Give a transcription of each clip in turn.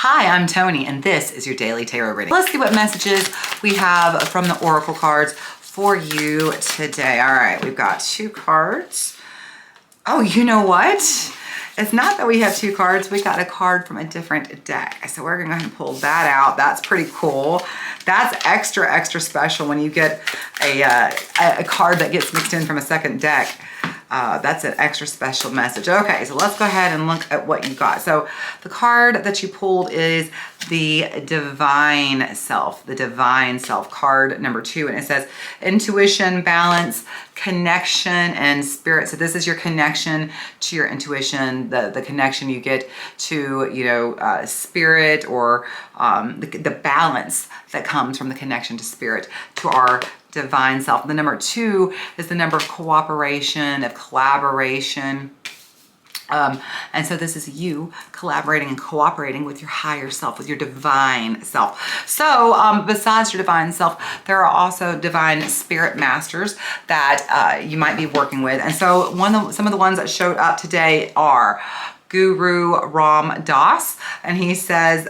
Hi, I'm Toni, and this is your daily tarot reading. Let's see what messages we have from the oracle cards for you today. All right, we've got 2 cards. Oh, you know what? It's not that we have 2 cards. We got a card from a different deck. So we're going to go ahead and pull that out. That's pretty cool. That's extra, extra special when you get a card that gets mixed in from a second deck. That's an extra special message. Okay, so let's go ahead and look at what you got. So the card that you pulled is the Divine Self, card number 2. And it says intuition, balance, connection, and spirit. So this is your connection to your intuition, the connection you get to, spirit, or the balance that comes from the connection to spirit, to our divine self. The number 2 is the number of cooperation, of collaboration. And so this is you collaborating and cooperating with your higher self, with your divine self. So besides your divine self, there are also divine spirit masters that you might be working with. And so some of the ones that showed up today are Guru Ram Das, and he says,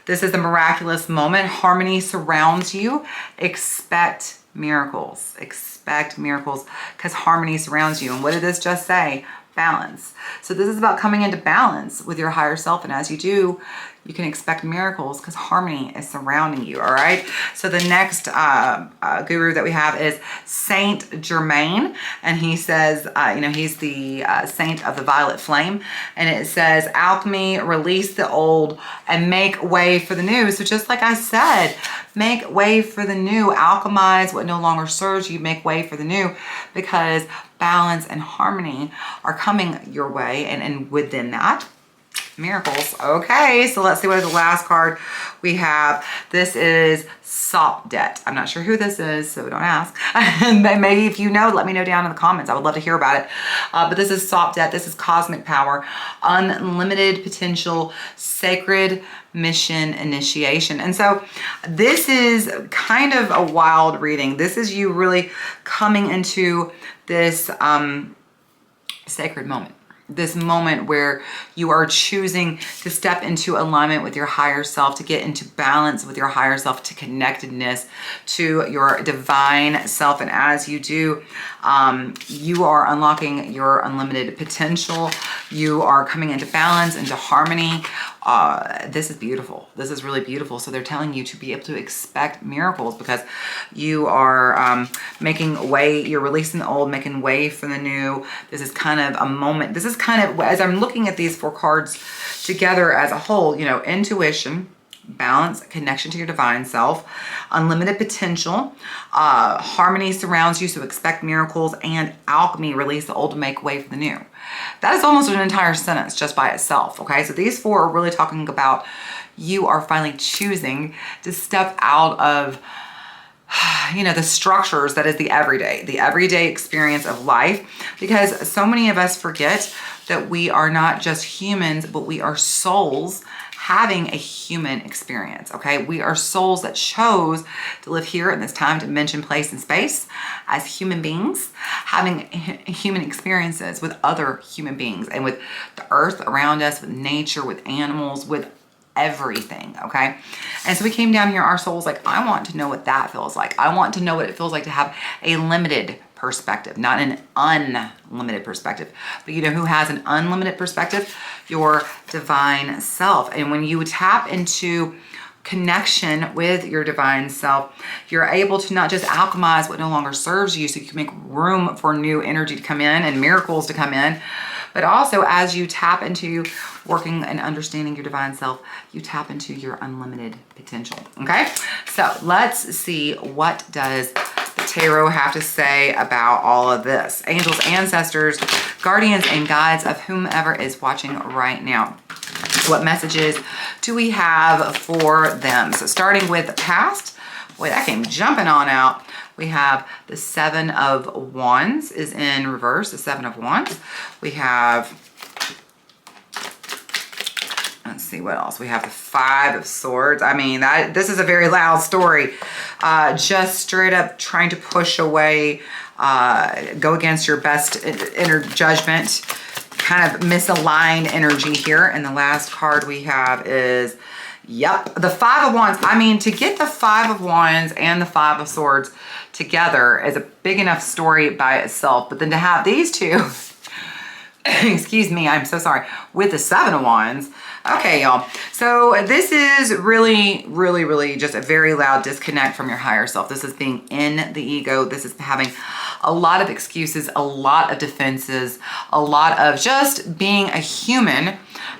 this is a miraculous moment. Harmony surrounds you. Expect miracles. Expect miracles because harmony surrounds you. And what did this just say? Balance. So this is about coming into balance with your higher self, and as you do, you can expect miracles because harmony is surrounding you. All right. So the next guru that we have is Saint Germain, and he says, he's the saint of the violet flame, and it says, alchemy, release the old and make way for the new. So just like I said, make way for the new. Alchemize what no longer serves you. Make way for the new, because balance and harmony are coming your way, and within that, miracles. Okay, so let's see what is the last card we have. This is Sopdet. I'm not sure who this is, so don't ask. And maybe if you know, let me know down in the comments. I would love to hear about it. But this is Sopdet. This is cosmic power, unlimited potential, sacred mission initiation. And so this is kind of a wild reading. This is you really coming into this sacred moment. This moment where you are choosing to step into alignment with your higher self, to get into balance with your higher self, to connectedness to your divine self. And as you do, you are unlocking your unlimited potential. You are coming into balance, into harmony. This is beautiful. This is really beautiful. So they're telling you to be able to expect miracles because you are making way, you're releasing the old, making way for the new. This is kind of a moment. This is kind of, as I'm looking at these 4 cards together as a whole, intuition, balance, connection to your divine self, unlimited potential, harmony surrounds you, so expect miracles, and alchemy, release the old to make way for the new. That is almost an entire sentence just by itself, okay? So these 4 are really talking about you are finally choosing to step out of the structures that is the everyday experience of life, because so many of us forget that we are not just humans, but we are souls having a human experience, okay? We are souls that chose to live here in this time, dimension, place, and space as human beings, having human experiences with other human beings and with the earth around us, with nature, with animals, with everything, okay? And so we came down here, our souls like, I want to know what that feels like. I want to know what it feels like to have a limited perspective, not an unlimited perspective. But you know who has an unlimited perspective? Your divine self. And when you tap into connection with your divine self, you're able to not just alchemize what no longer serves you, so you can make room for new energy to come in and miracles to come in. But also, as you tap into working and understanding your divine self, you tap into your unlimited potential, okay? So let's see, what does the tarot have to say about all of this? Angels, ancestors, guardians, and guides of whomever is watching right now. What messages do we have for them? So starting with the past, boy, that came jumping on out. We have the 7 of Wands is in reverse, the 7 of Wands. We have, let's see what else. We have the 5 of Swords. I mean, this is a very loud story. Just straight up trying to push away, go against your best inner judgment, kind of misaligned energy here. And the last card we have is, yep, the Five of Wands. I mean, to get the Five of Wands and the Five of Swords together is a big enough story by itself. But then to have these two, excuse me, I'm so sorry, with the Seven of Wands. Okay, y'all. So this is really, really, really just a very loud disconnect from your higher self. This is being in the ego. This is having a lot of excuses, a lot of defenses, a lot of just being a human.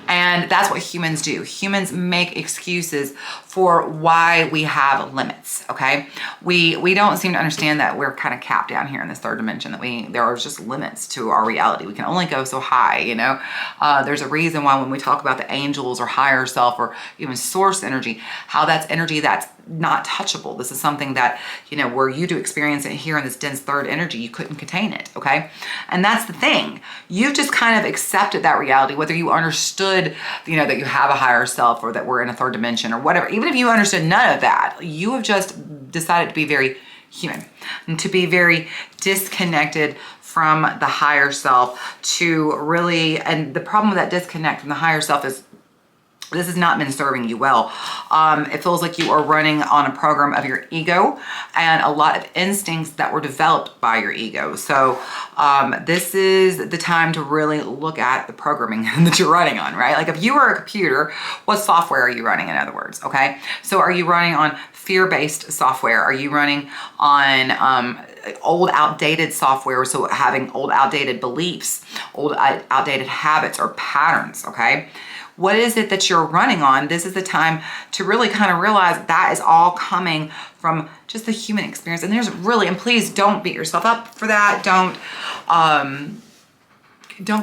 And that's what humans do. Humans make excuses for why we have limits, okay? We don't seem to understand that we're kind of capped down here in this third dimension, that there are just limits to our reality. We can only go so high, you know? There's a reason why when we talk about the angels or higher self or even source energy, how that's energy that's not touchable. This is something that, you know, were you to experience it here in this dense third energy, you couldn't contain it, okay? And that's the thing. You've just kind of accepted that reality, whether you understood, you know, that you have a higher self or that we're in a third dimension or whatever. Even if you understood none of that, you have just decided to be very human and to be very disconnected from the higher self to really, and the problem with that disconnect from the higher self is this has not been serving you well. It feels like you are running on a program of your ego and a lot of instincts that were developed by your ego. So this is the time to really look at the programming that you're running on, right? Like if you were a computer, what software are you running, in other words, okay? So are you running on fear-based software? Are you running on old outdated software, so having old outdated beliefs, old outdated habits or patterns, okay? What is it that you're running on? This is the time to really kind of realize that is all coming from just the human experience. And there's really, and please don't beat yourself up for that. Don't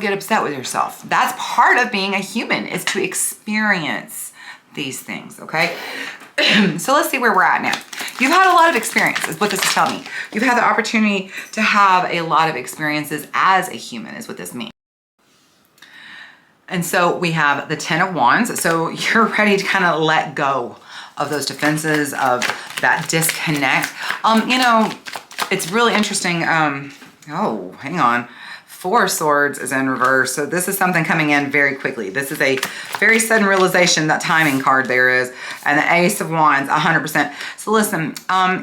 get upset with yourself. That's part of being a human, is to experience these things, okay? So let's see where we're at now. You've had a lot of experience, is what this is telling me. You've had the opportunity to have a lot of experiences as a human, is what this means. And so we have the Ten of Wands. So you're ready to kind of let go of those defenses, of that disconnect. You know, it's really interesting. Oh, hang on. Four of Swords is in reverse. So this is something coming in very quickly. This is a very sudden realization, that timing card there is. And the Ace of Wands, 100%. So listen,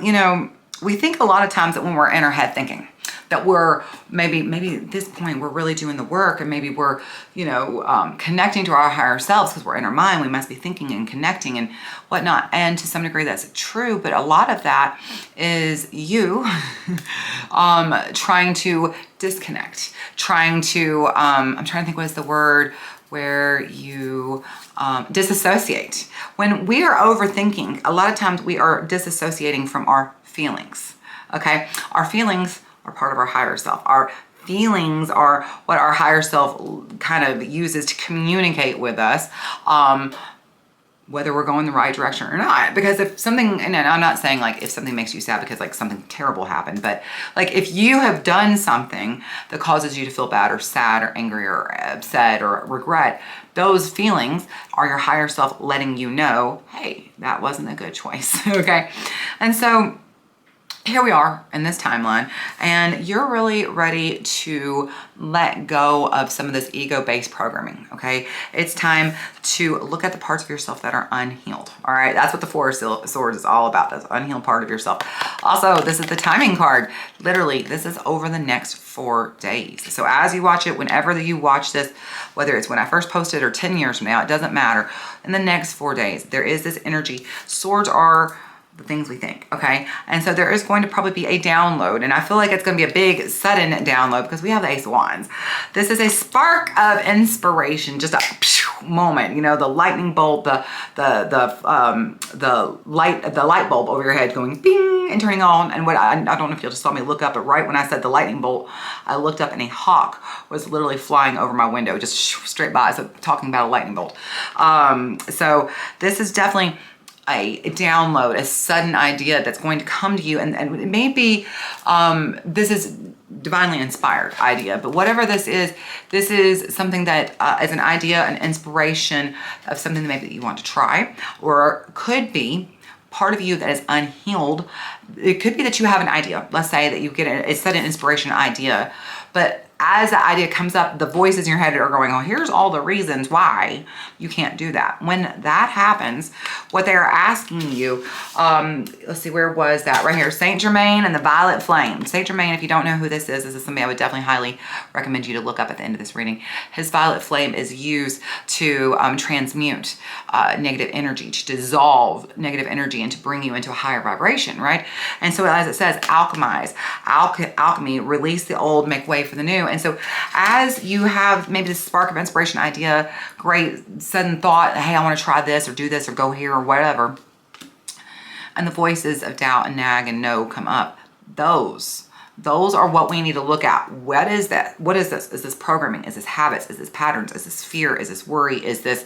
you know, we think a lot of times that when we're in our head thinking, that we're maybe at this point we're really doing the work, and maybe we're, you know, connecting to our higher selves because we're in our mind. We must be thinking and connecting and whatnot. And to some degree that's true, but a lot of that is you trying to disconnect, trying to, I'm trying to think what is the word, where you disassociate. When we are overthinking, a lot of times we are disassociating from our feelings, okay? Our feelings are part of our higher self. Our feelings are what our higher self kind of uses to communicate with us, whether we're going the right direction or not. Because if something, and I'm not saying like if something makes you sad because like something terrible happened, but like if you have done something that causes you to feel bad or sad or angry or upset or regret, those feelings are your higher self letting you know, hey, that wasn't a good choice, okay? And so here we are in this timeline, and you're really ready to let go of some of this ego-based programming, okay? It's time to look at the parts of yourself that are unhealed, all right? That's what the Four of Swords is all about, this unhealed part of yourself. Also, this is the timing card. Literally, this is over the next 4 days. So as you watch it, whenever you watch this, whether it's when I first posted or 10 years from now, it doesn't matter. In the next 4 days, there is this energy. Swords are the things we think, okay? And so there is going to probably be a download, and I feel like it's going to be a big sudden download because we have the Ace of Wands. This is a spark of inspiration, just a moment, you know, the lightning bolt, the light bulb over your head going bing and turning on. And what I don't know if you'll just saw me look up, but right when I said the lightning bolt, I looked up and a hawk was literally flying over my window, just straight by. So talking about a lightning bolt. So this is definitely a download, a sudden idea that's going to come to you, and it may be this is divinely inspired idea, but whatever this is something that is an idea, an inspiration of something that maybe you want to try, or could be part of you that is unhealed. It could be that you have an idea. Let's say that you get a sudden inspiration idea, but as the idea comes up, the voices in your head are going, oh, here's all the reasons why you can't do that. When that happens, what they are asking you, let's see, where was that? Right here, Saint Germain and the Violet Flame. Saint Germain, if you don't know who this is somebody I would definitely highly recommend you to look up at the end of this reading. His violet flame is used to transmute negative energy, to dissolve negative energy and to bring you into a higher vibration, right? And so as it says, alchemize, alchemy, release the old, make way for the new. And so as you have maybe this spark of inspiration, idea, great sudden thought, hey, I want to try this or do this or go here or whatever, and the voices of doubt and nag and no come up, those are what we need to look at. What is that? What is this? Is this programming? Is this habits? Is this patterns? Is this fear? Is this worry? Is this,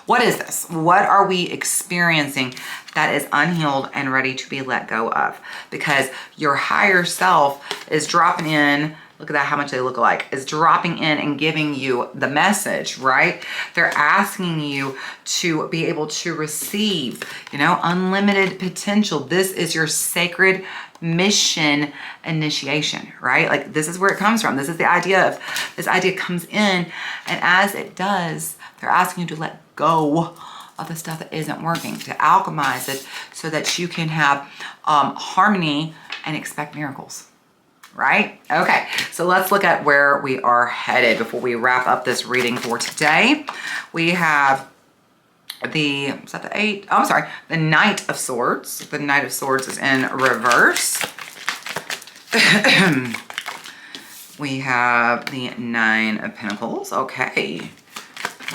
what is this? What are we experiencing that is unhealed and ready to be let go of? Because your higher self is dropping in. Look at that, how much they look alike. Is dropping in and giving you the message, right? They're asking you to be able to receive, unlimited potential. This is your sacred mission initiation, right? Like this is where it comes from. This is the idea of, this idea comes in, and as it does, they're asking you to let go of the stuff that isn't working, to alchemize it so that you can have harmony and expect miracles. Right? Okay, so let's look at where we are headed before we wrap up this reading for today. We have the Knight of Swords. The Knight of Swords is in reverse. We have the Nine of Pentacles. Okay,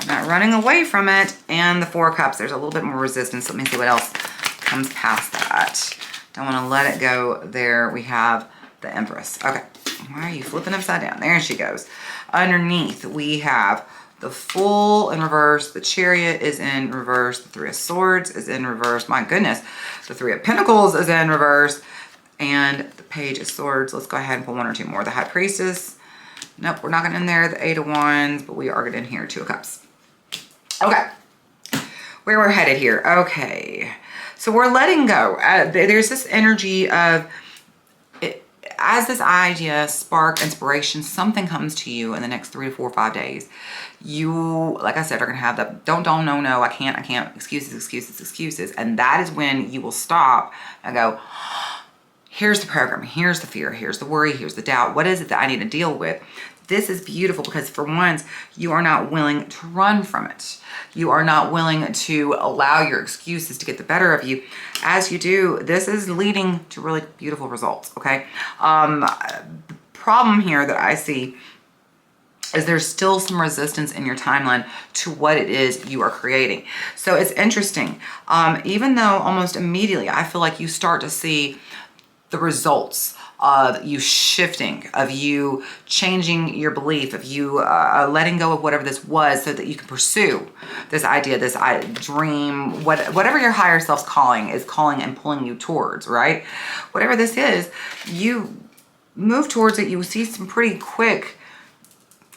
not running away from it. And the Four of Cups. There's a little bit more resistance. Let me see what else comes past that. Don't want to let it go there. We have the Empress. Okay, why are you flipping upside down? There she goes. Underneath, we have the Fool in reverse. The Chariot is in reverse. The Three of Swords is in reverse. My goodness. The Three of Pentacles is in reverse. And the Page of Swords. Let's go ahead and pull one or two more. The High Priestess. Nope, we're not getting in there. The Eight of Wands, but we are getting in here. Two of Cups. Okay, where we're headed here. Okay, so we're letting go. There's this energy of, as this idea, spark, inspiration, something comes to you in the next 3 to 4 or 5 days, you, like I said, are going to have the don't, no, I can't, excuses. And that is when you will stop and go, here's the program, here's the fear, here's the worry, here's the doubt. What is it that I need to deal with? This is beautiful because for once, you are not willing to run from it. You are not willing to allow your excuses to get the better of you. As you do, this is leading to really beautiful results, okay? The problem here that I see is there's still some resistance in your timeline to what it is you are creating. So it's interesting. Even though almost immediately, I feel like you start to see the results of you shifting, of you changing your belief, of you letting go of whatever this was so that you can pursue this idea, this dream, whatever your higher self's calling and pulling you towards, right? Whatever this is, you move towards it, you will see some pretty quick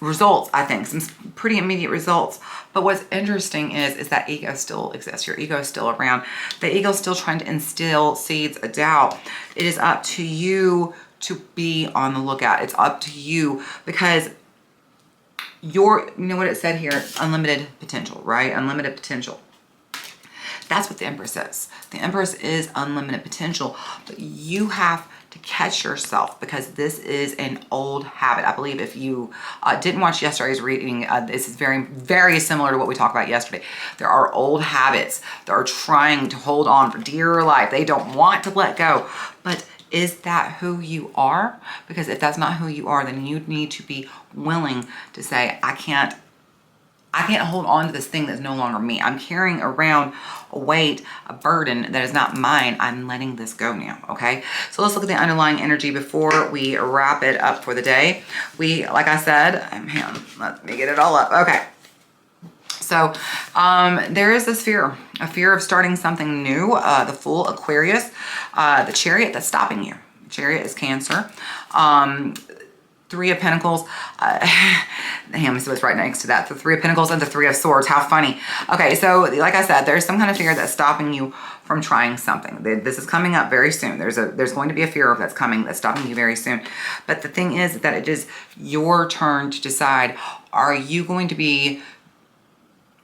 results, I think, some pretty immediate results. But what's interesting is that ego still exists. Your ego is still around. The ego is still trying to instill seeds of doubt. It is up to you to be on the lookout. It's up to you because you know what it said here, unlimited potential, right? Unlimited potential. That's what the Empress is. The Empress is unlimited potential, but you have to catch yourself because this is an old habit. I believe if you didn't watch yesterday's reading, this is very, very similar to what we talked about yesterday. There are old habits that are trying to hold on for dear life. They don't want to let go, but is that who you are? Because if that's not who you are, then you need to be willing to say, I can't hold on to this thing that's no longer me. I'm carrying around a weight, a burden that is not mine. I'm letting this go now, okay? So let's look at the underlying energy before we wrap it up for the day. Like I said, hang on, let me get it all up. Okay. So there is this fear, a fear of starting something new. The Fool, Aquarius, the Chariot that's stopping you. Chariot is Cancer. Three of Pentacles. Let me see what's right next to that. The Three of Pentacles and the Three of Swords. How funny. Okay, so like I said, there's some kind of fear that's stopping you from trying something. This is coming up very soon. There's going to be a fear that's coming that's stopping you very soon. But the thing is that it is your turn to decide, are you going to be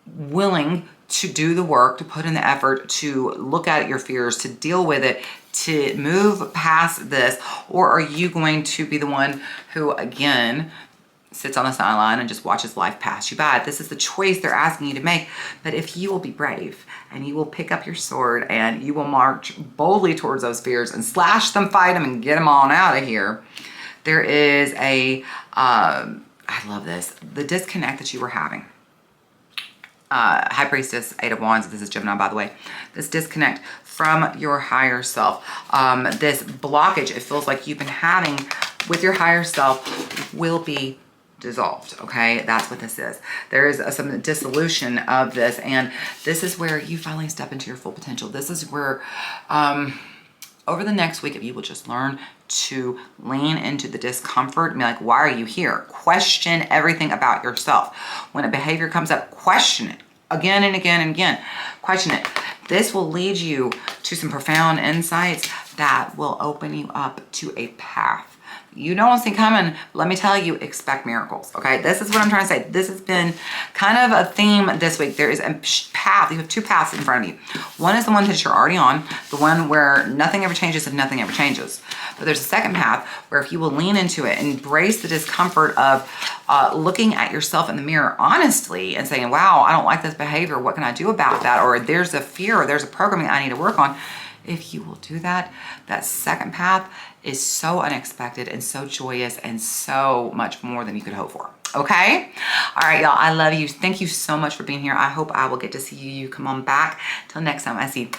willing to do the work, to put in the effort, to look at your fears, to deal with it, to move past this, or are you going to be the one who, again, sits on the sideline and just watches life pass you by? This is the choice they're asking you to make. But if you will be brave and you will pick up your sword and you will march boldly towards those fears and slash them, fight them, and get them on out of here, there is a, I love this, the disconnect that you were having. High Priestess, Eight of Wands, this is Gemini, by the way. This disconnect from your higher self. This blockage, it feels like you've been having with your higher self will be dissolved, okay? That's what this is. There is some dissolution of this, and this is where you finally step into your full potential. This is where, over the next week, if you will just learn to lean into the discomfort and be like, why are you here? Question everything about yourself. When a behavior comes up, question it again and again and again. Question it. This will lead you to some profound insights that will open you up to a path you don't see coming. Let me tell you, expect miracles, okay? This is what I'm trying to say. This has been kind of a theme this week. There is a path. You have two paths in front of you. One is the one that you're already on, the one where nothing ever changes if nothing ever changes. But there's a second path where if you will lean into it, embrace the discomfort of looking at yourself in the mirror honestly and saying, wow, I don't like this behavior. What can I do about that? Or there's a fear, or there's a programming I need to work on. If you will do that, that second path is so unexpected and so joyous and so much more than you could hope for. Okay? All right, y'all. I love you. Thank you so much for being here. I hope I will get to see you. Come on back. Till next time. I see you.